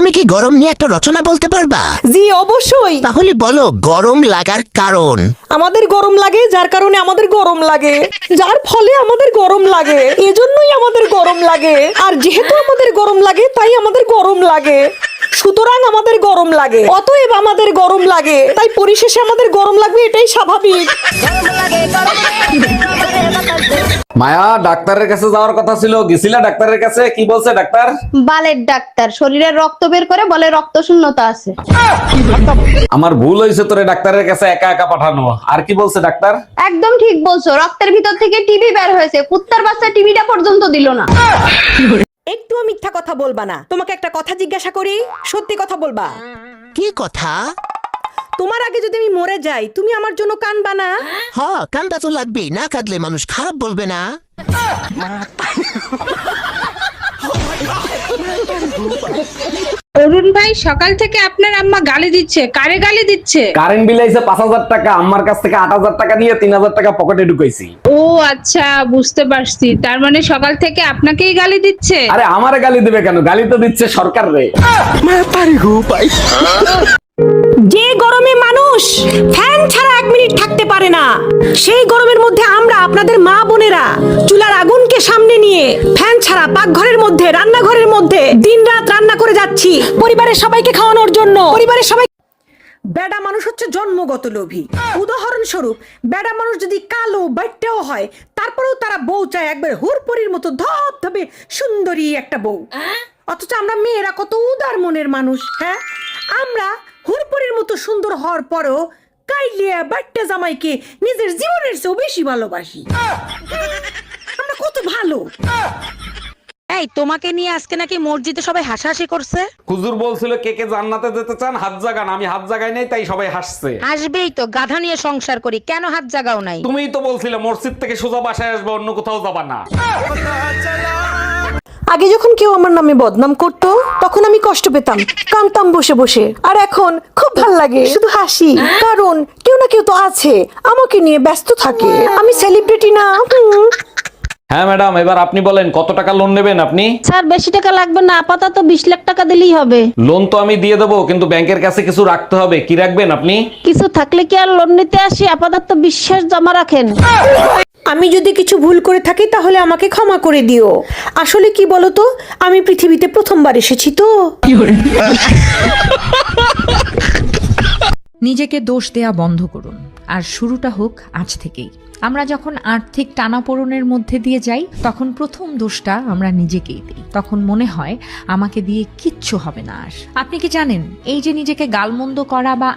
তুমি কি গরম নিয়ে একটা রচনা বলতে পারবা? জি অবশ্যই। তাহলে বলো গরম লাগার কারণ। আমাদের গরম লাগে, যার কারণে আমাদের গরম লাগে, যার ফলে আমাদের গরম লাগে, এজন্যই আমাদের গরম লাগে। আর যেহেতু আমাদের গরম লাগে তাই আমাদের গরম লাগে, সুতরাং আমাদের গরম লাগে, অতএব আমাদের গরম লাগে, তাই পরিশেষে আমাদের গরম লাগবে, এটাই স্বাভাবিক। মায়া, ডাক্তারের কাছে যাওয়ার কথা ছিল, গেছিলা ডাক্তারের কাছে? কি বলছে ডাক্তার? বালের ডাক্তার, শরীরের রক্ত বের করে বলে রক্ত শূন্যতা আছে। আমার ভুল হয়েছে তোরে ডাক্তারের কাছে একা একা পাঠানো। আর কি বলছে ডাক্তার? একদম ঠিক বলছো, রক্তের ভিতর থেকে টিবি বের হয়েছে, কুত্তার বাচ্চা টিবিটা পর্যন্ত দিল না। একটুও মিথ্যা কথা বলবা না। তোমাকে একটা কথা জিজ্ঞাসা করি, সত্যি কথা বলবা। কি কথা? তোমার আগে যদি আমি মরে যাই, তুমি আমার জন্য কানবা না? কান্দা তো লাগবেই, না কাঁদলে মানুষ খারাপ বলবে না। অরুণ ভাই, সকাল থেকে আপনার আম্মা গালি দিচ্ছে। কারে গালি দিচ্ছে? কারেন্ট বিল আইছে 5,000 টাকা, আম্মার কাছ থেকে 8,000 টাকা নিয়ে 3,000 টাকা পকেটে ঢুকাইছি। ও আচ্ছা, বুঝতে পারছি। তার মানে সকাল থেকে আপনাকেই গালি দিচ্ছে। আরে আমারে গালি দিবে কেন? গালি তো দিচ্ছে সরকার রে। যে গরমে মানুষ ফ্যান ছাড়া 1 মিনিট থাকতে পারে না, সেই গরমের মধ্যে আমরা আপনাদের মা বোনেরা চুলার আগুনকে সামনে নিয়ে ফ্যান ছাড়া পাকঘরের মধ্যে, রান্নাঘরের মধ্যে দিনরাত রান্না করে যাচ্ছি পরিবারের সবাইকে খাওয়ানোর জন্য। পরিবারের সবাই বেডা মানুষ হচ্ছে জন্মগত লোভী। উদাহরণস্বরূপ, বেডা মানুষ যদি কালো বাইটেও হয়, তারপরেও তারা বউ চায় একবার হুরপরির মতো ধবধবে সুন্দরী একটা বউ। অথচ আমরা মেয়েরা কত উদার মনের মানুষ। হ্যাঁ, আমরা হুরপরির মতো সুন্দর হওয়ার পরেও কাইলিয়া বাইটে জামাইকে নিজের জীবনের চেয়েও বেশি ভালোবাসি। আমরা কত ভালো। এই, তোমাকে নিয়ে আজকে নাকি মসজিদে সবাই হাসাহাসি করছে। হুজুর বলছিল কে কে জান্নাতে যেতে চান হাত জাগান। আমি হাত জাগাই নাই, তাই সবাই হাসছে। আসবেই তো, গাধা নিয়ে সংসার করি, কেন হাত জাগাও নাই? তুমিই তো বলছিলে মসজিদ থেকে সোজা বাসায় আসবে, অন্য কোথাও যাবা না। আগে যখন কেউ আমার নামে বদনাম করত, তখন আমি কষ্ট পেতাম, কাঁদতাম বসে বসে। আর এখন খুব ভাল লাগে, শুধু হাসি, কারণ কেউ না কেউ তো আছে আমাকে নিয়ে ব্যস্ত থাকে। আমি সেলিব্রিটি না। হ্যাঁ ম্যাডাম, এবার আপনি বলেন কত টাকা লোন নেবেন আপনি? স্যার, বেশি টাকা লাগবে না, আপাতত 20 লাখ টাকা দিলেই হবে। লোন তো আমি দিয়ে দেবো, কিন্তু ব্যাংকের কাছে কিছু রাখতে হবে। কি রাখবেন আপনি? কিছু থাকলে কি আর লোন নিতে আসি? আপাতত বিশ্বাস জমা রাখেন। আমি যদি কিছু ভুল করে থাকি তাহলে আমাকে ক্ষমা করে দিও। আসলে কি বলতো, আমি পৃথিবীতে প্রথমবার এসেছি তো। নিজেকে দোষ দেয়া বন্ধ করুন, আর শুরুটা হোক আজ থেকেই। আমরা যখন আর্থিক টানাপোড়েনের মধ্যে দিয়ে যাই, তখন প্রথম দোষটা আমরা নিজেকেই দিই। তখন মনে হয় আমাকে দিয়ে কিচ্ছু হবে না আর। আপনি কি জানেন, এই যে নিজেকে গালমন্দ করা বা